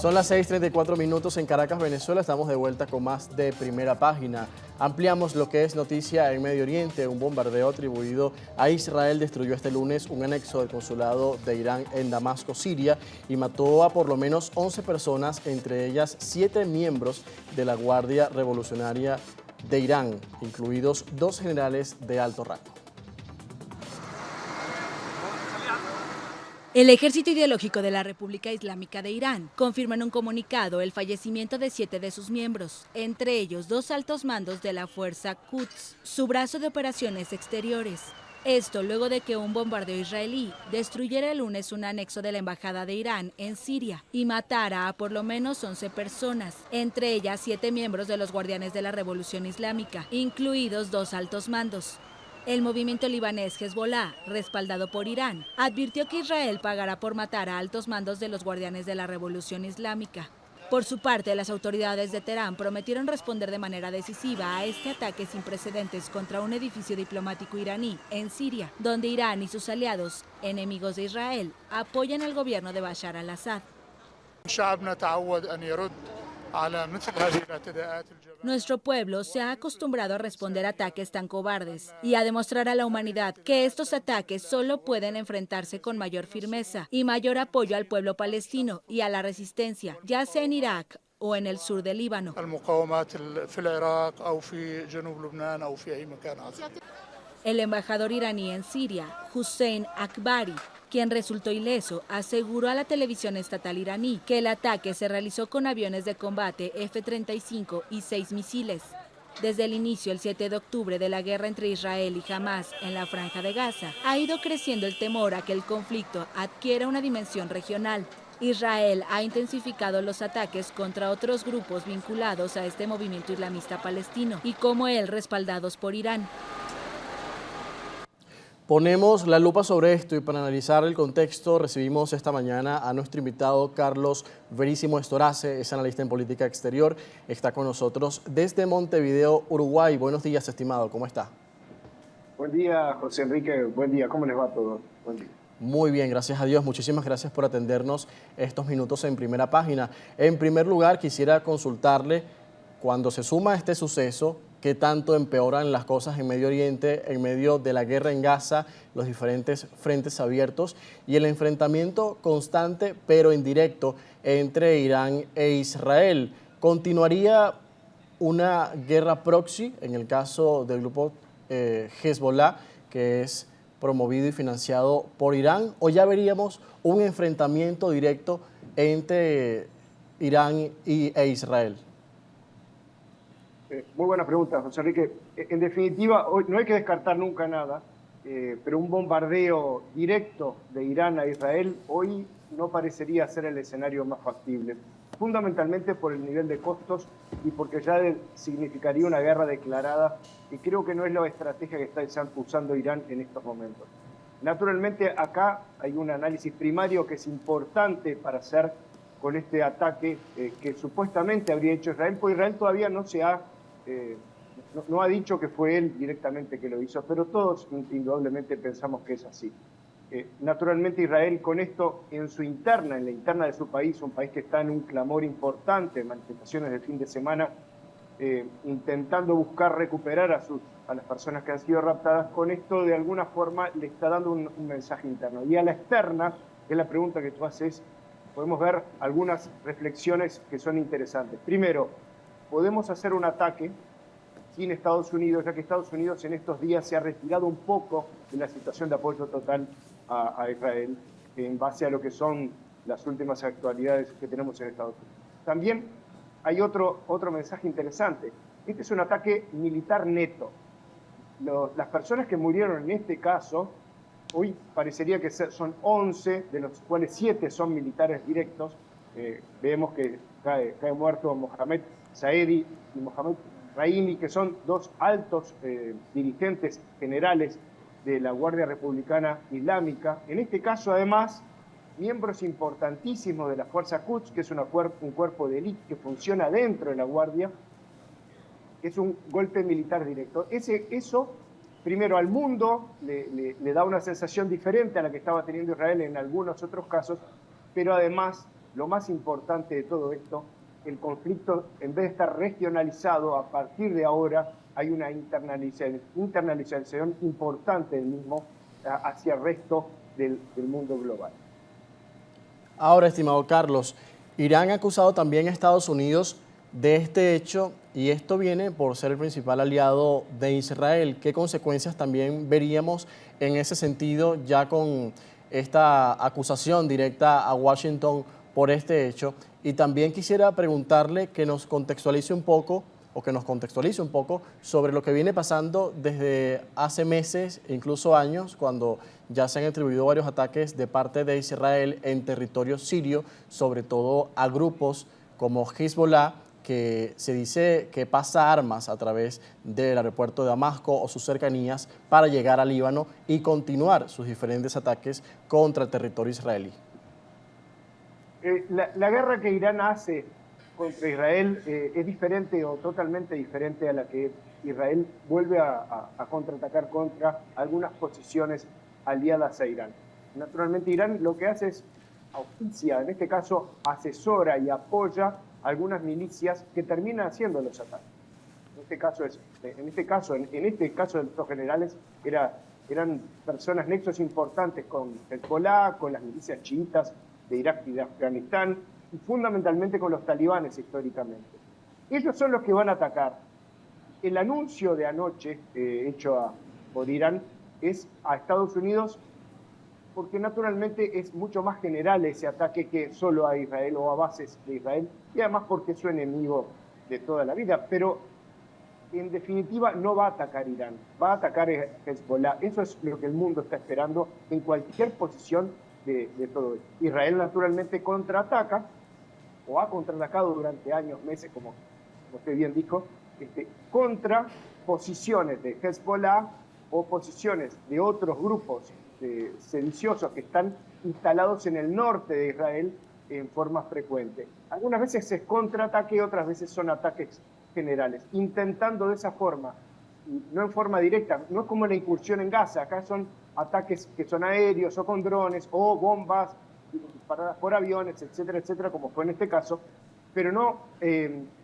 Son las 6:34 minutos en Caracas, Venezuela. Estamos de vuelta con más de Primera Página. Ampliamos lo que es noticia en Medio Oriente. Un bombardeo atribuido a Israel destruyó este lunes un anexo del consulado de Irán en Damasco, Siria, y mató a por lo menos 11 personas, entre ellas 7 miembros de la Guardia Revolucionaria de Irán, incluidos 2 generales de alto rango. El Ejército Ideológico de la República Islámica de Irán confirma en un comunicado el fallecimiento de 7 de sus miembros, entre ellos 2 altos mandos de la Fuerza Quds, su brazo de operaciones exteriores. Esto luego de que un bombardeo israelí destruyera el lunes un anexo de la Embajada de Irán en Siria y matara a por lo menos 11 personas, entre ellas 7 miembros de los Guardianes de la Revolución Islámica, incluidos 2 altos mandos. El movimiento libanés Hezbollah, respaldado por Irán, advirtió que Israel pagará por matar a altos mandos de los Guardianes de la Revolución Islámica. Por su parte, las autoridades de Teherán prometieron responder de manera decisiva a este ataque sin precedentes contra un edificio diplomático iraní en Siria, donde Irán y sus aliados, enemigos de Israel, apoyan al gobierno de Bashar al-Assad. Nuestro pueblo se ha acostumbrado a responder a ataques tan cobardes y a demostrar a la humanidad que estos ataques solo pueden enfrentarse con mayor firmeza y mayor apoyo al pueblo palestino y a la resistencia, ya sea en Irak o en el sur del Líbano. El embajador iraní en Siria, Hussein Akbari, quien resultó ileso, aseguró a la televisión estatal iraní que el ataque se realizó con aviones de combate F-35 y 6 misiles. Desde el inicio, el 7 de octubre, de la guerra entre Israel y Hamás en la Franja de Gaza, ha ido creciendo el temor a que el conflicto adquiera una dimensión regional. Israel ha intensificado los ataques contra otros grupos vinculados a este movimiento islamista palestino y como él respaldados por Irán. Ponemos la lupa sobre esto y para analizar el contexto recibimos esta mañana a nuestro invitado Carlos Verísimo Estorace, es analista en política exterior, está con nosotros desde Montevideo, Uruguay. Buenos días, estimado, ¿cómo está? Buen día, José Enrique, buen día, ¿cómo les va a todos? Buen día. Muy bien, gracias a Dios. Muchísimas gracias por atendernos estos minutos en Primera Página. En primer lugar, quisiera consultarle, cuando se suma este suceso, ¿qué tanto empeoran las cosas en Medio Oriente en medio de la guerra en Gaza, los diferentes frentes abiertos y el enfrentamiento constante pero indirecto entre Irán e Israel? ¿Continuaría una guerra proxy en el caso del grupo Hezbollah, que es promovido y financiado por Irán, o ya veríamos un enfrentamiento directo entre Irán e Israel? Muy buena pregunta, José Enrique. En definitiva, hoy no hay que descartar nunca nada, pero un bombardeo directo de Irán a Israel hoy no parecería ser el escenario más factible, fundamentalmente por el nivel de costos y porque ya significaría una guerra declarada, y creo que no es la estrategia que está usando Irán en estos momentos. Naturalmente, acá hay un análisis primario que es importante para hacer con este ataque que supuestamente habría hecho Israel, porque Israel todavía no ha dicho que fue él directamente que lo hizo, pero todos indudablemente pensamos que es así. Naturalmente Israel con esto en la interna de su país, un país que está en un clamor importante, manifestaciones del fin de semana, intentando buscar recuperar a las personas que han sido raptadas, con esto de alguna forma le está dando un mensaje interno. Y a la externa, que es la pregunta que tú haces, podemos ver algunas reflexiones que son interesantes. Primero, podemos hacer un ataque sin Estados Unidos, ya que Estados Unidos en estos días se ha retirado un poco de la situación de apoyo total a Israel en base a lo que son las últimas actualidades que tenemos en Estados Unidos. También hay otro mensaje interesante. Este es un ataque militar neto. Las personas que murieron en este caso, hoy parecería que son 11, de los cuales 7 son militares directos. Vemos que cae muerto Mohamed Saedi y Mohamed Raimi, que son 2 altos dirigentes generales de la Guardia Republicana Islámica. En este caso, además, miembros importantísimos de la Fuerza Quds, que es un cuerpo de élite que funciona dentro de la Guardia, que es un golpe militar directo. Eso, primero, al mundo le da una sensación diferente a la que estaba teniendo Israel en algunos otros casos, pero además lo más importante de todo esto, el conflicto, en vez de estar regionalizado, a partir de ahora hay una internalización importante del mismo hacia el resto del mundo global. Ahora, estimado Carlos, Irán ha acusado también a Estados Unidos de este hecho y esto viene por ser el principal aliado de Israel. ¿Qué consecuencias también veríamos en ese sentido ya con esta acusación directa a Washington por este hecho? Y también quisiera preguntarle que nos contextualice un poco sobre lo que viene pasando desde hace meses, incluso años, cuando ya se han atribuido varios ataques de parte de Israel en territorio sirio, sobre todo a grupos como Hezbollah, que se dice que pasa armas a través del aeropuerto de Damasco o sus cercanías para llegar al Líbano y continuar sus diferentes ataques contra el territorio israelí. La guerra que Irán hace contra Israel es diferente o totalmente diferente a la que Israel vuelve a contraatacar contra algunas posiciones aliadas a Irán. Naturalmente Irán lo que hace es auspicia, en este caso asesora y apoya algunas milicias que terminan haciendo los ataques. En este caso de estos generales eran personas nexos importantes con Hezbollah, con las milicias chiitas de Irak y de Afganistán, y fundamentalmente con los talibanes históricamente. Ellos son los que van a atacar. El anuncio de anoche hecho por Irán es a Estados Unidos, porque naturalmente es mucho más general ese ataque que solo a Israel o a bases de Israel, y además porque es su enemigo de toda la vida. Pero en definitiva no va a atacar Irán, va a atacar Hezbollah. Eso es lo que el mundo está esperando en cualquier posición de todo esto. Israel naturalmente contraataca, o ha contraatacado durante años, meses, como usted bien dijo, contra posiciones de Hezbollah o posiciones de otros grupos sediciosos que están instalados en el norte de Israel en forma frecuente. Algunas veces es contraataque, otras veces son ataques generales, intentando de esa forma, no en forma directa, no es como la incursión en Gaza, acá son ataques que son aéreos o con drones o bombas disparadas por aviones, etcétera, etcétera, como fue en este caso, pero no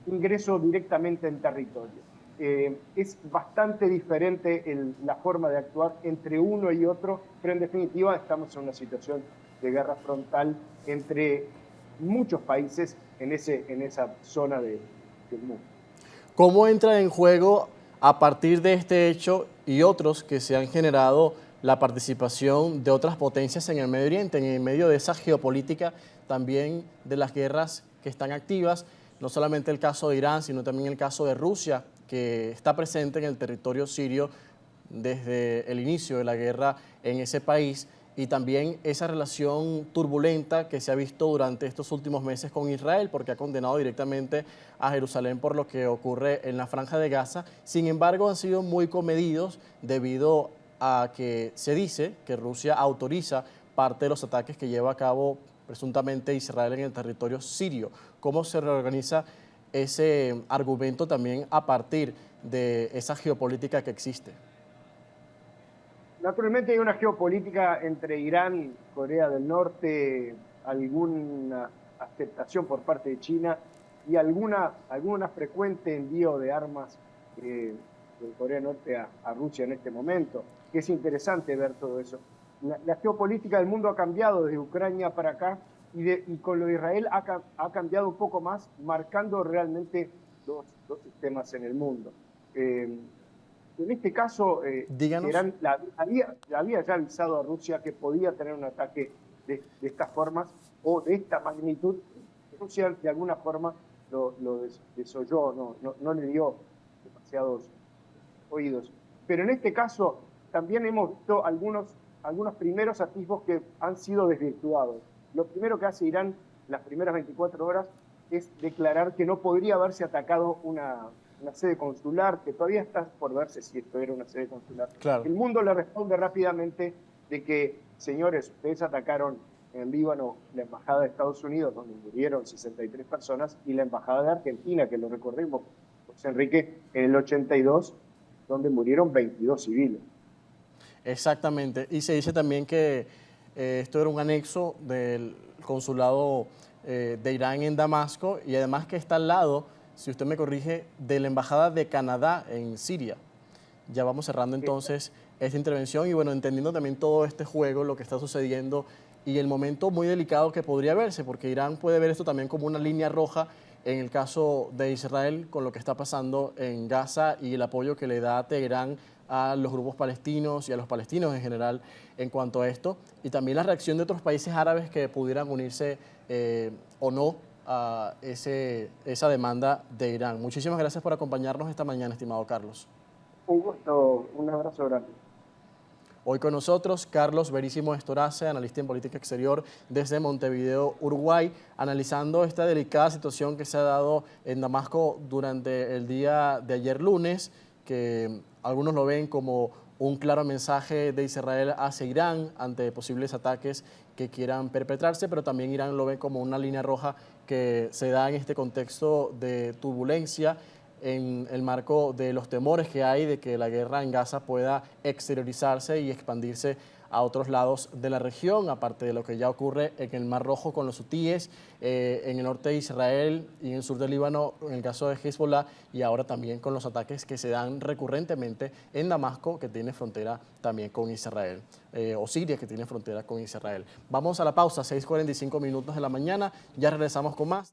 ingreso directamente en territorio. Es bastante diferente la forma de actuar entre uno y otro, pero en definitiva estamos en una situación de guerra frontal entre muchos países en esa zona del mundo. ¿Cómo entra en juego a partir de este hecho y otros que se han generado la participación de otras potencias en el Medio Oriente, en el medio de esa geopolítica también de las guerras que están activas, no solamente el caso de Irán, sino también el caso de Rusia, que está presente en el territorio sirio desde el inicio de la guerra en ese país, y también esa relación turbulenta que se ha visto durante estos últimos meses con Israel, porque ha condenado directamente a Jerusalén por lo que ocurre en la Franja de Gaza. Sin embargo, han sido muy comedidos debido a que se dice que Rusia autoriza parte de los ataques que lleva a cabo presuntamente Israel en el territorio sirio. ¿Cómo se reorganiza ese argumento también a partir de esa geopolítica que existe? Naturalmente hay una geopolítica entre Irán, Corea del Norte, alguna aceptación por parte de China y alguna frecuente envío de armas de Corea del Norte a Rusia en este momento. Es interesante ver todo eso. La geopolítica del mundo ha cambiado desde Ucrania para acá y con lo de Israel ha cambiado un poco más, marcando realmente dos sistemas en el mundo. En este caso, Irán había ya avisado a Rusia que podía tener un ataque de estas formas o de esta magnitud. Rusia de alguna forma lo desoyó, no le dio demasiados oídos. Pero en este caso también hemos visto algunos primeros atisbos que han sido desvirtuados. Lo primero que hace Irán las primeras 24 horas es declarar que no podría haberse atacado una sede consular, que todavía está por verse si esto era una sede consular. Claro. El mundo le responde rápidamente de que, señores, ustedes atacaron en Líbano la embajada de Estados Unidos, donde murieron 63 personas, y la embajada de Argentina, que lo recordemos, José Enrique, en el 82, donde murieron 22 civiles. Exactamente, y se dice también que esto era un anexo del consulado de Irán en Damasco y además que está al lado, si usted me corrige, de la Embajada de Canadá en Siria. Ya vamos cerrando entonces esta intervención y bueno, entendiendo también todo este juego, lo que está sucediendo y el momento muy delicado que podría verse, porque Irán puede ver esto también como una línea roja en el caso de Israel con lo que está pasando en Gaza y el apoyo que le da Teherán a los grupos palestinos y a los palestinos en general en cuanto a esto, y también la reacción de otros países árabes que pudieran unirse o no a esa demanda de Irán. Muchísimas gracias por acompañarnos esta mañana, estimado Carlos. Un gusto, un abrazo grande. Hoy con nosotros Carlos Verísimo Estorace, analista en política exterior desde Montevideo, Uruguay, analizando esta delicada situación que se ha dado en Damasco durante el día de ayer lunes, que algunos lo ven como un claro mensaje de Israel hacia Irán ante posibles ataques que quieran perpetrarse, pero también Irán lo ve como una línea roja que se da en este contexto de turbulencia en el marco de los temores que hay de que la guerra en Gaza pueda exteriorizarse y expandirse a otros lados de la región, aparte de lo que ya ocurre en el Mar Rojo con los hutíes, en el norte de Israel y en el sur del Líbano, en el caso de Hezbollah, y ahora también con los ataques que se dan recurrentemente en Damasco, que tiene frontera también con Israel, o Siria, que tiene frontera con Israel. Vamos a la pausa, 6:45 minutos de la mañana, ya regresamos con más.